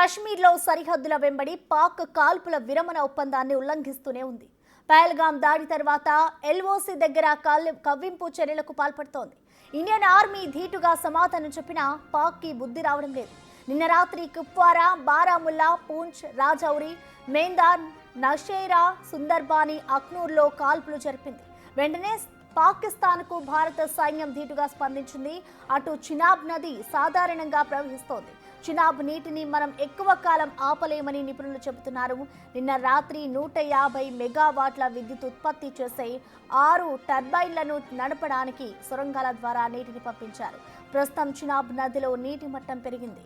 కశ్మీర్లో సరిహద్దుల వెంబడి పాక్ కాల్పుల విరమణ ఒప్పందాన్ని ఉల్లంఘిస్తూనే ఉంది. పహల్గాం దాడి తర్వాత ఎల్ఓసి దగ్గర కవ్వింపు చర్యలకు పాల్పడుతోంది. ఇండియన్ ఆర్మీ ధీటుగా సమాధానం చెప్పినా పాక్కి బుద్ధి రావడం లేదు. నిన్న రాత్రి కుప్వారా, బారాముల్లా, పూంచ్, రాజౌరి, మేందార్, నషేరా, సుందర్బాని, అఖ్నూర్లో కాల్పులు జరిపింది. వెంటనే పాకిస్తాన్కు భారత సైన్యం ధీటుగా స్పందించింది. అటు చినాబ్ నది సాధారణంగా ప్రవహిస్తోంది. చినాబ్ నీటిని మనం ఎక్కువ కాలం ఆపలేమని నిపుణులు చెబుతున్నారు. నిన్న రాత్రి 150 మెగావాట్ల విద్యుత్ ఉత్పత్తి చేసే 6 టర్బైన్లను నడపడానికి సొరంగాల ద్వారా నీటిని పంపించారు. ప్రస్తుతం చినాబ్ నదిలో నీటి మట్టం పెరిగింది.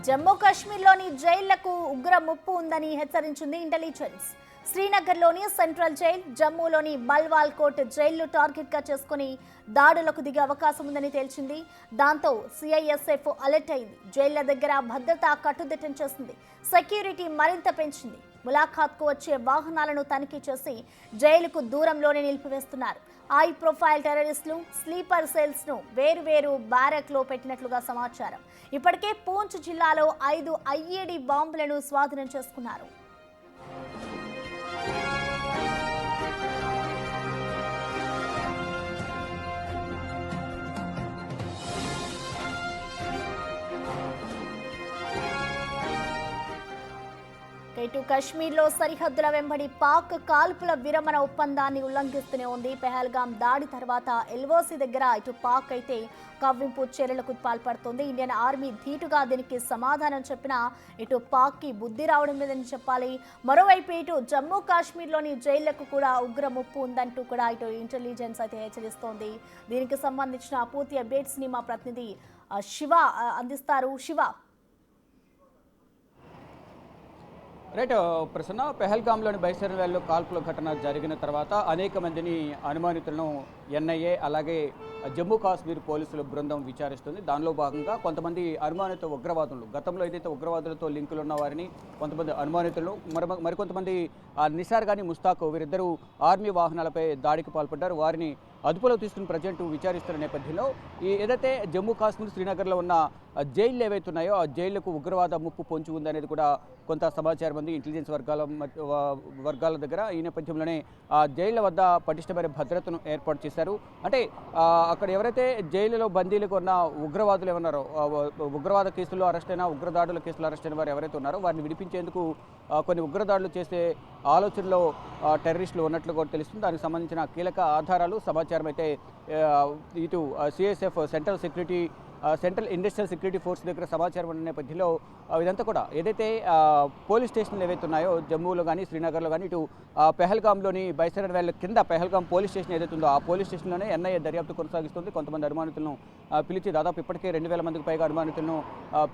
జమ్మూ కాశ్మీర్లోని జైళ్లకు ఉగ్ర ముప్పు ఉందని హెచ్చరించింది intelligence. శ్రీనగర్లోని central jail, జమ్మూలోని Balwal coat జైళ్లు టార్గెట్గా చేసుకుని దాడులకు దిగే అవకాశం ఉందని తేల్చింది. దాంతో సిఐఎస్ఎఫ్ అలర్ట్ అయింది. జైళ్ల దగ్గర భద్రత కట్టుదిట్టం చేసింది. సెక్యూరిటీ మరింత పెంచింది. ములాఖాత్కు వచ్చే వాహనాలను తనిఖీ చేసి జైలుకు దూరంలోనే నిలిపివేస్తున్నారు. హై ప్రొఫైల్ టెర్రరిస్టులు స్లీపర్ సెల్స్ ను వేరువేరు బ్యారక్ లో పెట్టినట్లుగా సమాచారం. ఇప్పటికే పూంచ్ జిల్లాలో 5 ఐఈడీ బాంబులను స్వాధీనం చేసుకున్నారు. ఇటు కశ్మీర్లో సరిహద్దుల వెంబడి పాక్ కాల్పుల విరమణ ఒప్పందాన్ని ఉల్లంఘిస్తూనే ఉంది. పెహల్గాం దాడి తర్వాత ఎల్ఓసి దగ్గర ఇటు పాక్ అయితే కవ్వింపు చర్యలకు పాల్పడుతోంది. ఇండియన్ ఆర్మీ ధీటుగా దీనికి సమాధానం చెప్పినా ఇటు పాక్కి బుద్ధి రావడం లేదని చెప్పాలి. మరోవైపు ఇటు జమ్మూ కాశ్మీర్లోని జైళ్లకు కూడా ఉగ్ర ముప్పు ఉందంటూ కూడా ఇటు ఇంటెలిజెన్స్ అయితే హెచ్చరిస్తోంది. దీనికి సంబంధించిన పూర్తి అప్డేట్స్ ని మా ప్రతినిధి శివ అందిస్తారు. శివ, రైట్ ప్రసన్న, పెహల్గాంలోని బైసర్ వ్యాలీలో కాల్పుల ఘటన జరిగిన తర్వాత అనేక మందిని అనుమానితులను ఎన్ఐఏ అలాగే జమ్మూ కాశ్మీర్ పోలీసుల బృందం విచారిస్తుంది. దానిలో భాగంగా కొంతమంది అనుమానిత ఉగ్రవాదులు, గతంలో ఏదైతే ఉగ్రవాదులతో లింకులు ఉన్న వారిని, కొంతమంది అనుమానితులను, మరికొంతమంది నిసార్ గాని ముస్తాక్, వీరిద్దరూ ఆర్మీ వాహనాలపై దాడికి పాల్పడ్డారు. వారిని అదుపులో తీసుకుని ప్రజెంట్ విచారిస్తున్న నేపథ్యంలో ఏదైతే జమ్మూ కాశ్మీర్ శ్రీనగర్లో ఉన్న జైళ్లు ఏవైతే ఉన్నాయో ఆ జైళ్లకు ఉగ్రవాద ముప్పు పొంచి ఉందనేది కూడా కొంత సమాచారం ఉంది ఇంటెలిజెన్స్ వర్గాల దగ్గర. ఈ నేపథ్యంలోనే ఆ జైళ్ల వద్ద పటిష్టమైన భద్రతను ఏర్పాటు చేశారు. అంటే అక్కడ ఎవరైతే జైలులో బందీలకు ఉన్న ఉగ్రవాదులు ఏమన్నారో, ఉగ్రవాద కేసుల్లో అరెస్ట్ అయిన, ఉగ్రదాడుల కేసులో అరెస్ట్ అయిన వారు ఎవరైతే ఉన్నారో వారిని విడిపించేందుకు కొన్ని ఉగ్రదాడులు చేసే ఆలోచనలో టెర్రరిస్టులు ఉన్నట్లు కూడా తెలుస్తుంది. దానికి సంబంధించిన కీలక ఆధారాలు, సమాచారం అయితే ఇటు CSF central industrial security force దగ్గర సమాచారం ఉన్న నేపథ్యంలో ఇదంతా కూడా ఏదైతే పోలీస్ స్టేషన్లు ఏవైతే ఉన్నాయో జమ్మూలో కానీ శ్రీనగర్లో కానీ, ఇటు పెహల్గాంలోని బైసర్ వ్యాలీ కింద పెహల్గాం పోలీస్ స్టేషన్ ఏదైతే ఉందో ఆ పోలీస్ స్టేషన్లోనే ఎన్ఐఏ దర్యాప్తు కొనసాగిస్తుంది. కొంతమంది అనుమానితులను పిలిచి, దాదాపు ఇప్పటికే 2000 మందికి పైగా అనుమానితులను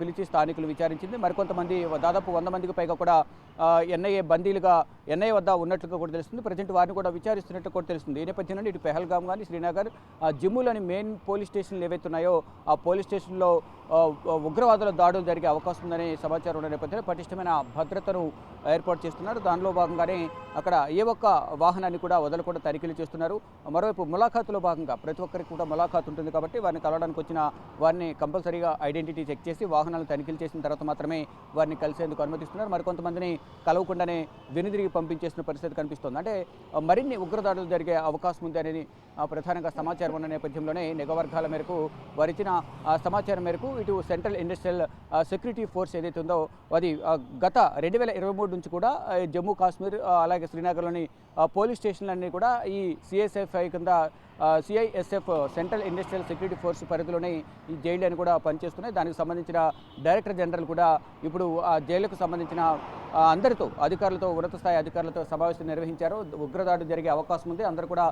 పిలిచి స్థానికులు విచారించింది. మరికొంతమంది దాదాపు 100 మందికి పైగా కూడా ఎన్ఐఏ బందీలుగా ఎన్ఐఏ వద్ద ఉన్నట్లుగా కూడా తెలుస్తుంది. ప్రజెంట్ వారిని కూడా విచారిస్తున్నట్టు కూడా తెలుస్తుంది. ఈ నేపథ్యంలో ఇటు పెహల్గాం కానీ శ్రీనగర్, జమ్మూలోని మెయిన్ పోలీస్ స్టేషన్లు ఏవైతే ఉన్నాయో ఆ పోలీస్ స్టేషన్లో ఉగ్రవాదుల దాడులు జరిగే అవకాశం ఉందనే సమాచారం ఉన్న నేపథ్యంలో పటిష్టమైన భద్రతను ఏర్పాటు చేస్తున్నారు. దానిలో భాగంగానే అక్కడ ఏ ఒక్క వాహనాన్ని కూడా వదలకుండా తనిఖీలు చేస్తున్నారు. మరోవైపు ములాఖాతులో భాగంగా ప్రతి ఒక్కరికి కూడా ములాఖాత్ ఉంటుంది కాబట్టి వారిని కలవడానికి వచ్చిన వారిని కంపల్సరీగా ఐడెంటిటీ చెక్ చేసి వాహనాలను తనిఖీలు చేసిన తర్వాత మాత్రమే వారిని కలిసేందుకు అనుమతిస్తున్నారు. మరికొంతమందిని కలవకుండానే వెనుదిరిగి పంపించేసిన పరిస్థితి కనిపిస్తోంది. అంటే మరిన్ని ఉగ్రదాడులు జరిగే అవకాశం ఉంది అనేది ప్రధానంగా సమాచారం ఉన్న నేపథ్యంలోనే నిఘా వర్గాల మేరకు వారిచ్చిన సమాచారం మేరకు ఇటు సెంట్రల్ ఇండస్ట్రియల్ సెక్యూరిటీ ఫోర్స్ ఏదైతే ఉందో అది గత 2023 నుంచి కూడా జమ్మూ కాశ్మీర్ అలాగే శ్రీనగర్లోని పోలీస్ స్టేషన్లన్నీ కూడా ఈ సిఎస్ఎఫ్ఐ కింద CISF central industrial security force పరిధిలోనే ఈ జైలు అని కూడా పనిచేస్తున్నాయి. దానికి సంబంధించిన డైరెక్టర్ జనరల్ కూడా ఇప్పుడు ఆ జైలుకు సంబంధించిన అందరితో అధికారులతో, ఉన్నత స్థాయి అధికారులతో సమావేశం నిర్వహించారు. ఉగ్రదాడి జరిగే అవకాశం ఉంది, అందరూ కూడా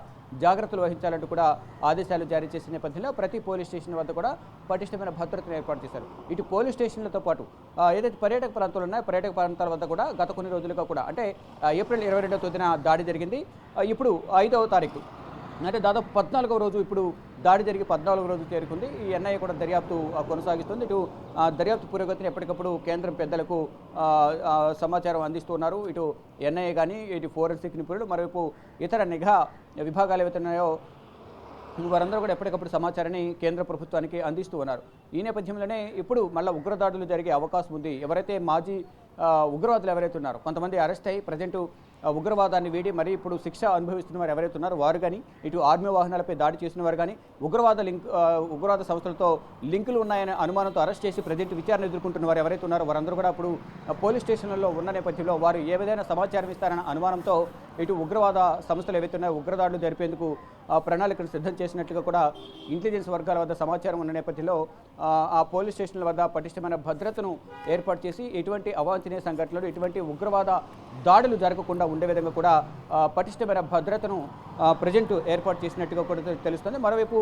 జాగ్రత్తలు వహించాలంటూ కూడా ఆదేశాలు జారీ చేసిన నేపథ్యంలో ప్రతి పోలీస్ స్టేషన్ వద్ద కూడా పటిష్టమైన భద్రతను ఏర్పాటు చేశారు. ఇటు పోలీస్ స్టేషన్లతో పాటు ఏదైతే పర్యాటక ప్రాంతాలు ఉన్నాయో పర్యాటక ప్రాంతాల వద్ద కూడా గత కొన్ని రోజులుగా కూడా, అంటే ఏప్రిల్ 22వ తేదీన దాడి జరిగింది. ఇప్పుడు 5వ తారీఖు అంటే దాదాపు 14వ రోజు ఇప్పుడు దాడి జరిగి 14వ రోజు చేరుకుంది. ఈ ఎన్ఐఏ కూడా దర్యాప్తు కొనసాగిస్తుంది. ఇటు దర్యాప్తు పురోగతిని ఎప్పటికప్పుడు కేంద్రం పెద్దలకు సమాచారం అందిస్తున్నారు. ఇటు ఎన్ఐఏ కానీ, ఇటు ఫోరెన్సిక్ నిపుణులు, మరోవైపు ఇతర నిఘా విభాగాలు ఏవైతే ఉన్నాయో వారందరూ కూడా ఎప్పటికప్పుడు సమాచారాన్ని కేంద్ర ప్రభుత్వానికి అందిస్తూ ఉన్నారు. ఈ నేపథ్యంలోనే ఇప్పుడు మళ్ళీ ఉగ్రదాడులు జరిగే అవకాశం ఉంది. ఎవరైతే మాజీ ఉగ్రవాదులు ఎవరైతే ఉన్నారో కొంతమంది అరెస్ట్ అయ్యి ప్రజెంటు ఉగ్రవాదాన్ని వీడి మరి ఇప్పుడు శిక్ష అనుభవిస్తున్న వారు ఎవరైతే ఉన్నారో వారు కానీ, ఇటు ఆర్మీ వాహనాలపై దాడి చేసిన వారు కానీ, ఉగ్రవాద సంస్థలతో లింకులు ఉన్నాయనే అనుమానంతో అరెస్ట్ చేసి ప్రజెంట్ విచారణ ఎదుర్కొంటున్న వారు ఎవరైతే ఉన్నారో వారందరూ కూడా ఇప్పుడు పోలీస్ స్టేషన్లలో ఉన్న నేపథ్యంలో వారు ఏ విధమైన సమాచారం ఇస్తారన్న అనుమానంతో ఇటు ఉగ్రవాద సంస్థలు ఏవైతే ఉన్నాయో ఉగ్రదాడులు జరిపేందుకు ప్రణాళికను సిద్ధం చేసినట్లుగా కూడా ఇంటెలిజెన్స్ వర్గాల వద్ద సమాచారం ఉన్న నేపథ్యంలో ఆ పోలీస్ స్టేషన్ల వద్ద పటిష్టమైన భద్రతను ఏర్పాటు చేసి ఎటువంటి అవాంఛనీయ సంఘటనలు, ఎటువంటి ఉగ్రవాద దాడులు జరగకుండా ఉండే విధంగా కూడా పటిష్టమైన భద్రతను ప్రజెంట్ ఏర్పాటు చేసినట్టుగా కూడా తెలుస్తుంది. మరోవైపు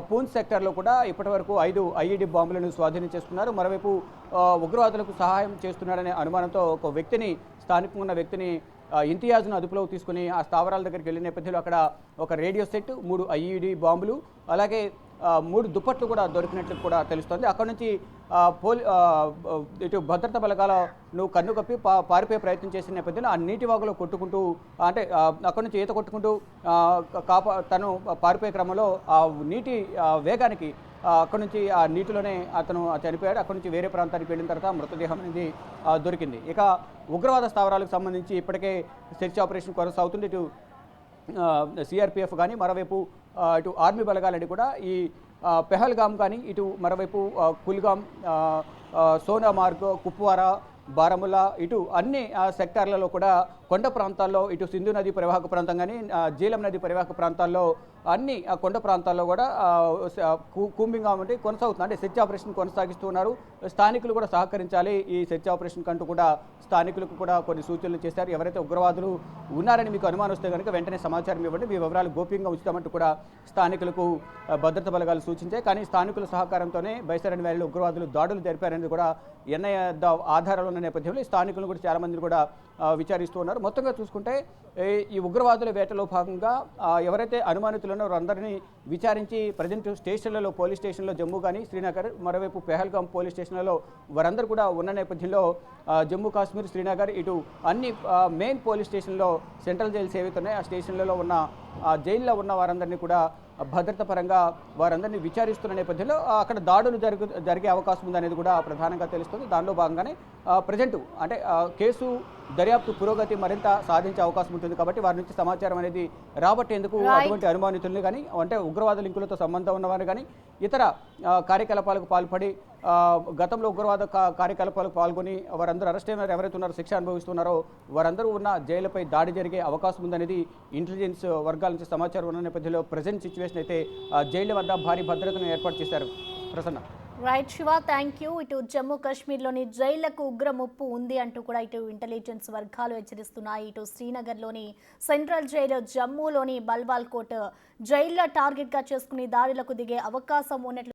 పూంచ్ సెక్టార్లో కూడా ఇప్పటివరకు 5 ఐఈడీ బాంబులను స్వాధీనం చేసుకున్నారు. మరోవైపు ఉగ్రవాదులకు సహాయం చేస్తున్నాడనే అనుమానంతో ఒక వ్యక్తిని, స్థానికంగా ఉన్న వ్యక్తిని ఇంతియాజ్ను అదుపులోకి తీసుకుని ఆ స్థావరాల దగ్గరికి వెళ్ళిన నేపథ్యంలో అక్కడ ఒక రేడియో సెట్, 3 ఐఈడీ బాంబులు, అలాగే 3 దుప్పట్లు కూడా దొరికినట్లు కూడా తెలుస్తోంది. అక్కడ నుంచి ఇటు భద్రతా బలగాల కన్ను కప్పి పారిపోయే ప్రయత్నం చేసిన నేపథ్యంలో ఆ నీటి వాగులో కొట్టుకుంటూ, అంటే అక్కడ నుంచి ఈత కొట్టుకుంటూ తను పారిపోయే క్రమంలో ఆ నీటి వేగానికి అక్కడ నుంచి ఆ నీటిలోనే అతను చనిపోయాడు. అక్కడ నుంచి వేరే ప్రాంతానికి వెళ్ళిన తర్వాత మృతదేహం అనేది దొరికింది. ఇక ఉగ్రవాద స్థావరాలకు సంబంధించి ఇప్పటికే సెర్చ్ ఆపరేషన్ కొనసాగుతుంది. ఇటు సిఆర్పిఎఫ్ కానీ, మరోవైపు ఇటు ఆర్మీ బలగాలని కూడా ఈ పెహల్గామ్ కానీ, ఇటు మరోవైపు కుల్గాం, సోనామార్గ్, కుప్వారా, బారాముల్లా, ఇటు అన్ని సెక్టార్లలో కూడా కొండ ప్రాంతాల్లో, ఇటు సింధు నది పరివాహక ప్రాంతం కానీ, జీలం నది పరివాహక ప్రాంతాల్లో అన్ని కొండ ప్రాంతాల్లో కూడా కూంబింగ్ అంటే కొనసాగుతుంది. అంటే సెర్చ్ ఆపరేషన్ కొనసాగిస్తూ ఉన్నారు. స్థానికులు కూడా సహకరించాలి ఈ సెర్చ్ ఆపరేషన్ కంటూ కూడా స్థానికులకు కూడా కొన్ని సూచనలు చేశారు. ఎవరైతే ఉగ్రవాదులు ఉన్నారని మీకు అనుమానం వస్తే కనుక వెంటనే సమాచారం ఇవ్వండి, మీ వివరాలు గోప్యంగా ఉంచుతామంటూ కూడా స్థానికులకు భద్రతా బలగాలు సూచించాయి. కానీ స్థానికుల సహకారంతోనే బైసరన్ వ్యాలీలో ఉగ్రవాదులు దాడులు జరిపారనేది కూడా ఎన్ఐఏ ఆధారాలు ఉన్న నేపథ్యంలో స్థానికులను కూడా చాలామందిని కూడా విచారిస్తూ ఉన్నారు. మొత్తంగా చూసుకుంటే ఈ ఉగ్రవాదుల వేటలో భాగంగా ఎవరైతే అనుమానితులు ఉన్నారో వారందరినీ విచారించి ప్రజెంట్ స్టేషన్లలో, పోలీస్ స్టేషన్లో జమ్మూ కానీ, శ్రీనగర్, మరోవైపు పెహల్గాం పోలీస్ స్టేషన్లలో వారందరూ కూడా ఉన్న నేపథ్యంలో జమ్మూ కాశ్మీర్, శ్రీనగర్, ఇటు అన్ని మెయిన్ పోలీస్ స్టేషన్లో సెంట్రల్ జైల్స్ ఏవైతే ఉన్నాయో ఆ స్టేషన్లలో ఉన్న జైల్లో ఉన్న వారందరినీ కూడా భద్రత పరంగా వారందరినీ విచారిస్తున్న నేపథ్యంలో అక్కడ దాడులు జరిగే అవకాశం ఉందనేది కూడా ప్రధానంగా తెలుస్తుంది. దానిలో భాగంగానే ప్రజెంటు అంటే కేసు దర్యాప్తు పురోగతి మరింత సాధించే అవకాశం ఉంటుంది. కాబట్టి వారి నుంచి సమాచారం అనేది రాబట్టేందుకు అటువంటి అనుమానితుల్ని కానీ, అంటే ఉగ్రవాద లింకులతో సంబంధం ఉన్నవారు కానీ, ఇతర కార్యకలాపాలకు పాల్పడి గతంలో ఉగ్రవాద కార్యకలాపాలకు పాల్గొని వారందరూ అరెస్ట్ అయినారు, ఎవరైతే ఉన్నారో శిక్ష అనుభవిస్తున్నారో వారందరూ ఉన్న జైలుపై దాడి జరిగే అవకాశం ఉందనేది ఇంటెలిజెన్స్ వర్గాల నుంచి సమాచారం ఉన్న నేపథ్యంలో ప్రజెంట్ సిచ్యువేషన్ అయితే జైళ్ల వద్ద భారీ భద్రతను ఏర్పాటు చేశారు. Prasanna. Right Shiva, thank you. ఇటు జమ్మూ కాశ్మీర్లోని జైళ్లకు ఉగ్ర ముప్పు ఉంది అంటూ కూడా ఇటు ఇంటెలిజెన్స్ వర్గాలు హెచ్చరిస్తున్నాయి. ఇటు శ్రీనగర్లోని సెంట్రల్ జైలు, జమ్మూలోని బల్వాల్ కోట్ జైళ్ల టార్గెట్గా చేసుకుని దాడులకు దిగే అవకాశం ఉన్నట్లు